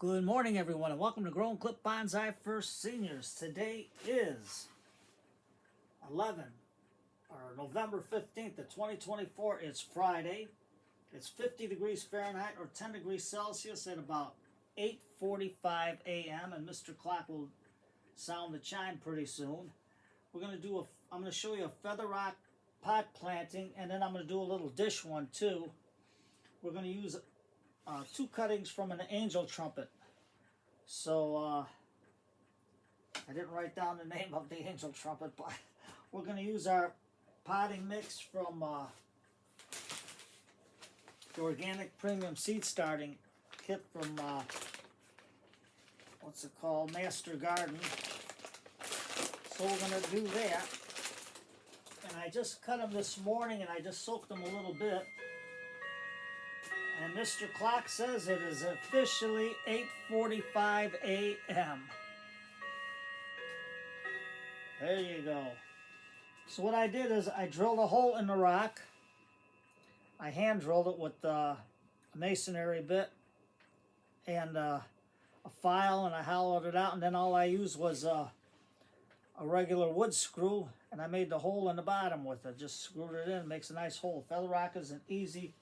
Good morning, everyone, and welcome to Grown Clip Bonsai for Seniors. Today is 11 or November 15th of 2024. It's Friday. It's 50 degrees Fahrenheit or 10 degrees Celsius at about 8:45 a.m. and Mr. Clock will sound the chime pretty soon. I'm going to show you a feather rock pot planting, and then I'm going to do a little dish one too. We're going to use two cuttings from an angel trumpet. So I didn't write down the name of the angel trumpet, but we're going to use our potting mix from the organic premium seed starting kit from what's it called, Master Garden. So we're going to do that, and I just cut them this morning and I just soaked them a little bit. And Mr. Clock says it is officially 8:45 a.m. There you go. So what I did is I drilled a hole in the rock. I hand drilled it with a masonry bit and a file, and I hollowed it out, and then all I used was a regular wood screw, and I made the hole in the bottom with it. Just screwed it in, makes a nice hole. Feather rock is an easy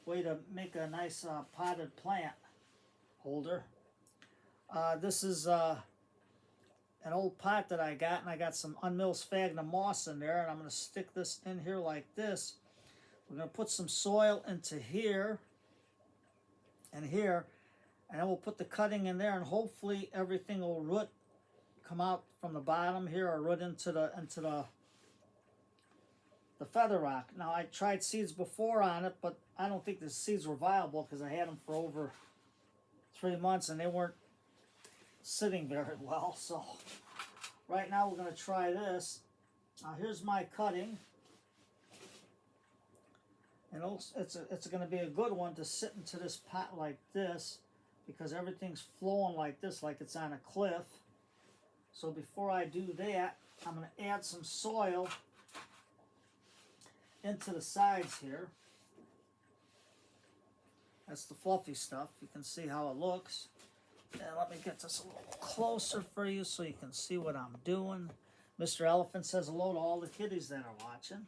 way to make a nice potted plant holder. This is an old pot that I got, and I got some unmilled sphagnum moss in there, and I'm going to stick this in here like this. We're going to put some soil into here and here, and then we'll put the cutting in there, and hopefully everything will come out from the bottom here or root into the feather rock. Now, I tried seeds before on it, but I don't think the seeds were viable because I had them for over 3 months and they weren't sitting very well. So right now we're going to try this. Now here's my cutting, and it's going to be a good one to sit into this pot like this because everything's flowing like this, like it's on a cliff. So before I do that, I'm going to add some soil into the sides here. That's the fluffy stuff. You can see how it looks. And let me get this a little closer for you so you can see what I'm doing. Mr. Elephant says hello to all the kiddies that are watching.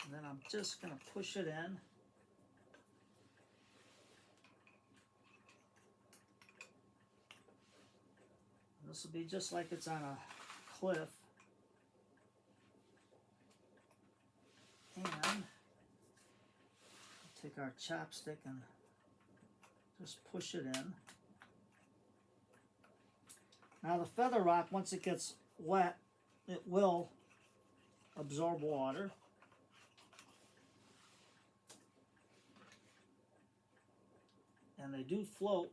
And then I'm just going to push it in. This will be just like it's on a cliff. And take our chopstick and just push it in. Now the feather rock, once it gets wet, it will absorb water. And they do float,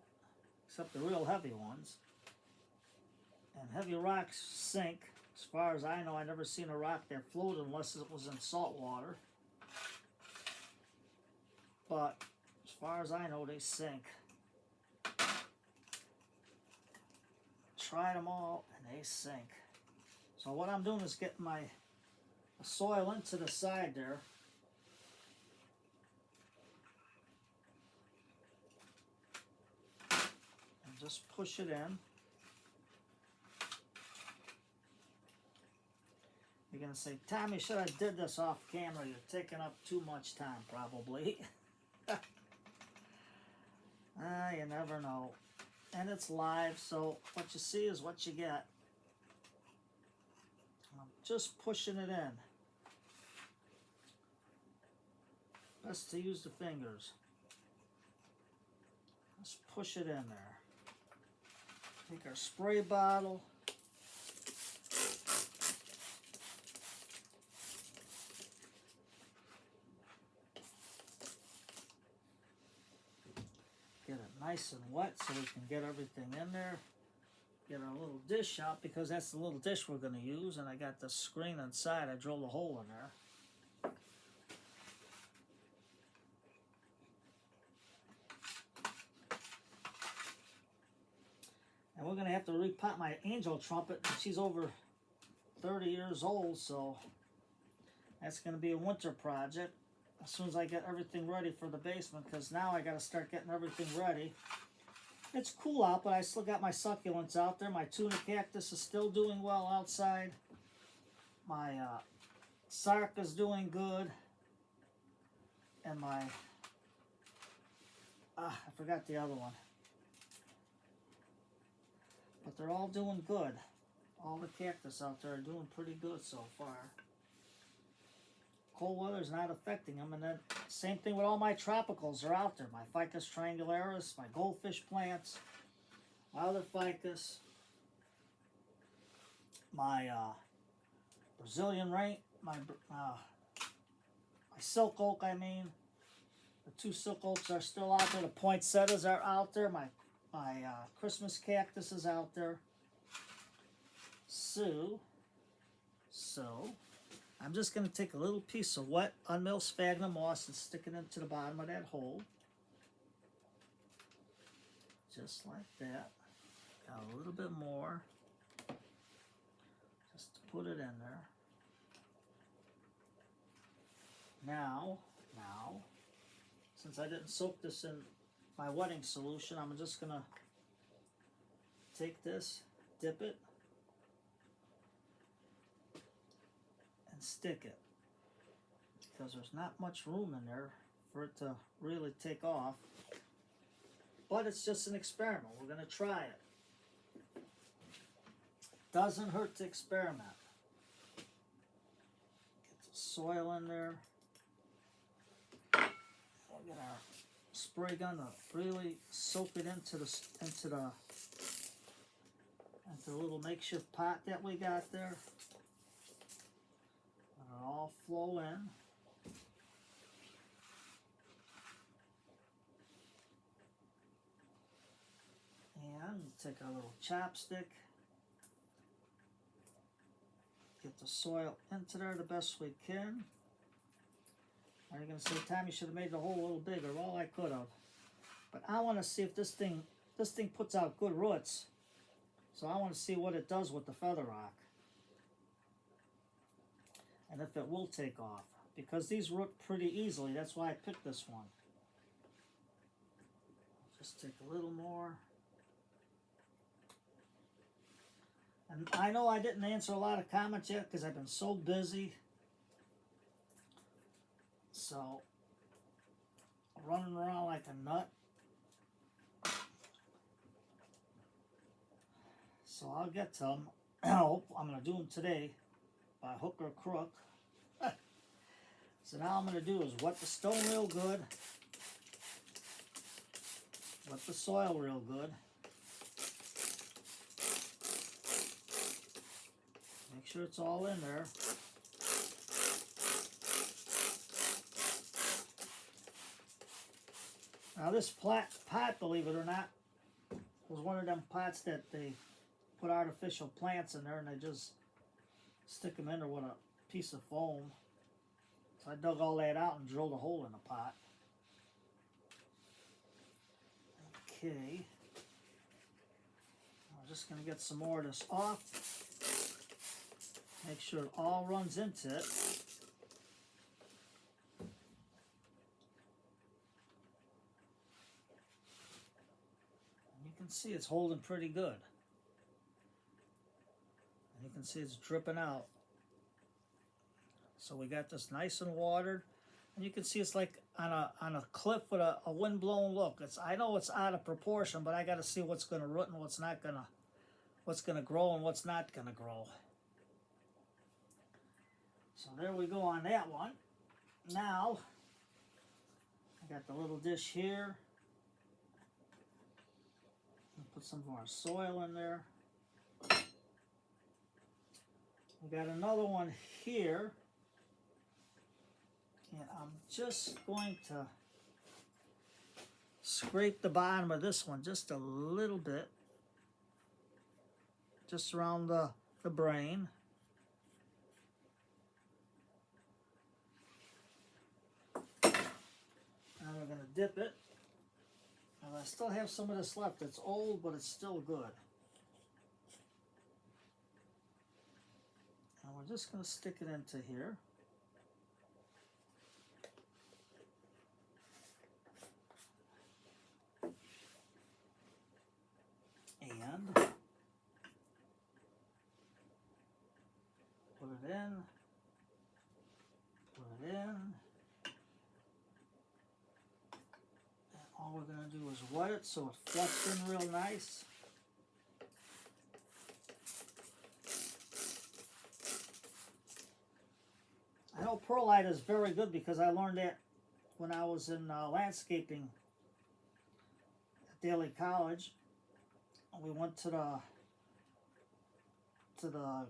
except the real heavy ones. And heavy rocks sink. As far as I know, I've never seen a rock that floated unless it was in salt water. But as far as I know, they sink. Tried them all and they sink. So what I'm doing is getting my soil into the side there. And just push it in. You're going to say, Tom, you should have did this off camera. You're taking up too much time, probably. You never know. And it's live, so what you see is what you get. I'm just pushing it in. Best to use the fingers. Just push it in there. Take our spray bottle. Get it nice and wet so we can get everything in there. Get our little dish out because that's the little dish we're going to use. And I got the screen inside. I drilled a hole in there. And we're going to have to repot my angel trumpet. She's over 30 years old, so that's going to be a winter project. as soon as I get everything ready for the basement, because now I got to start getting everything ready. It's cool out, but I still got my succulents out there. My tuna cactus is still doing well outside. My sark is doing good. And my, I forgot the other one. But they're all doing good. All the cactus out there are doing pretty good so far. Cold weather's not affecting them. And then same thing with all my tropicals are out there. My Ficus triangularis, my goldfish plants, my other ficus, my Brazilian rain, my silk oak, I mean. The 2 silk oaks are still out there. The poinsettias are out there. My Christmas cactus is out there. So I'm just going to take a little piece of wet unmilled sphagnum moss and stick it into the bottom of that hole. Just like that. Got a little bit more. Just to put it in there. Now, since I didn't soak this in my wetting solution, I'm just going to take this, dip it, and stick it. Because there's not much room in there for it to really take off. But it's just an experiment. We're going to try it. Doesn't hurt to experiment. Get the soil in there. We'll get our spray gun to really soak it into the little makeshift pot that we got there. Let it all flow in. And take our little chopstick. Get the soil into there the best we can. Are you going to say, Tom, you should have made the hole a little bigger? Well, I could have. But I want to see if this thing puts out good roots. So I want to see what it does with the feather rock. And if it will take off. Because these root pretty easily. That's why I picked this one. Just take a little more. And I know I didn't answer a lot of comments yet because I've been so busy. So, running around like a nut. So I'll get to them. I'm going to do them today by hook or crook. So now I'm going to do is wet the stone real good. Wet the soil real good. Make sure it's all in there. Now this pot, believe it or not, was one of them pots that they put artificial plants in there and they just stick them in there with a piece of foam. So I dug all that out and drilled a hole in the pot. Okay. I'm just going to get some more of this off. Make sure it all runs into it. And you can see it's holding pretty good. And you can see it's dripping out. So we got this nice and watered. And you can see it's like on a cliff with a wind-blown look. I know it's out of proportion, but I got to see what's going to root and what's going to grow and what's not going to grow. So there we go on that one. Now, I got the little dish here. Put some more soil in there. We got another one here. And I'm just going to scrape the bottom of this one just a little bit. Just around the brain. Now we're going to dip it. And I still have some of this left. It's old, but it's still good. And we're just going to stick it into here. All we're going to do is wet it so it fluts in real nice. I know perlite is very good because I learned that when I was in landscaping at Daly College. We went to the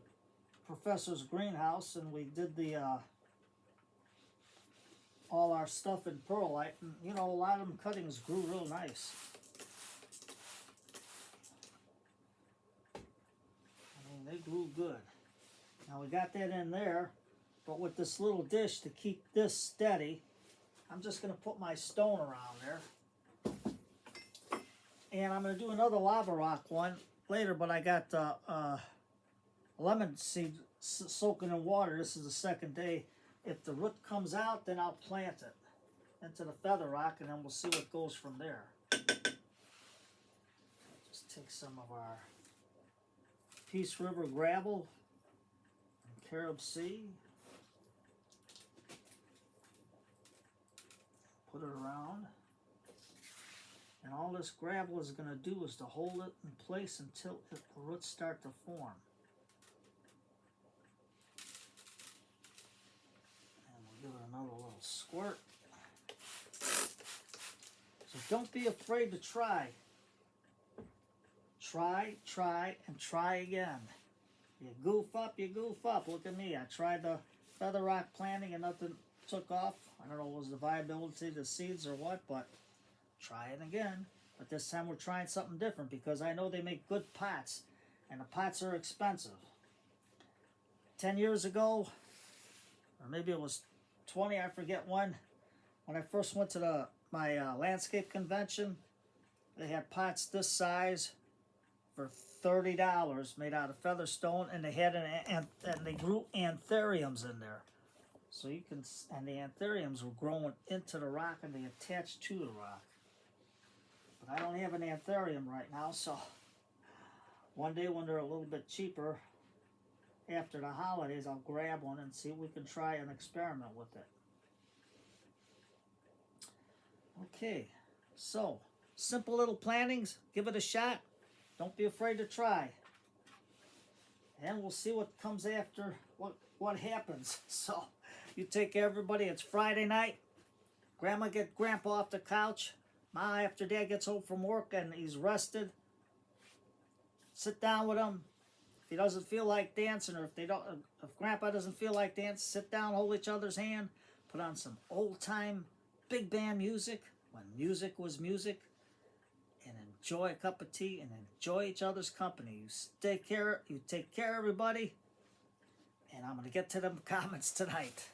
professor's greenhouse and we did the all our stuff in perlite, and you know, a lot of them cuttings grew real nice. I mean, they grew good. Now we got that in there, but with this little dish to keep this steady, I'm just going to put my stone around there. And I'm going to do another lava rock one later, but I got lemon seed soaking in water. This is the second day. If the root comes out, then I'll plant it into the feather rock, and then we'll see what goes from there. Just take some of our Peace River gravel and carob sea. Put it around. And all this gravel is going to do is to hold it in place until the roots start to form. Give it another little squirt. So don't be afraid to try. Try, and try again. You goof up, you goof up. Look at me. I tried the feather rock planting and nothing took off. I don't know if it was the viability of the seeds or what, but try it again. But this time we're trying something different because I know they make good pots, and the pots are expensive. 10 years ago, or maybe it was 20, I forget when I first went to my landscape convention, they had pots this size for $30 made out of feather stone, and they had and they grew anthuriums in there. So you can, and the anthuriums were growing into the rock and they attached to the rock. But I don't have an anthurium right now, so one day when they're a little bit cheaper, after the holidays, I'll grab one and see if we can try an experiment with it. Okay, so simple little plantings. Give it a shot. Don't be afraid to try. And we'll see what comes after, what happens. So you take care, everybody. It's Friday night. Grandma get Grandpa off the couch. Ma, after Dad gets home from work and he's rested, sit down with him. If he doesn't feel like dancing, or if Grandpa doesn't feel like dancing, sit down, hold each other's hand, put on some old-time big band music when music was music, and enjoy a cup of tea and enjoy each other's company. You take care, everybody, and I'm going to get to them comments tonight.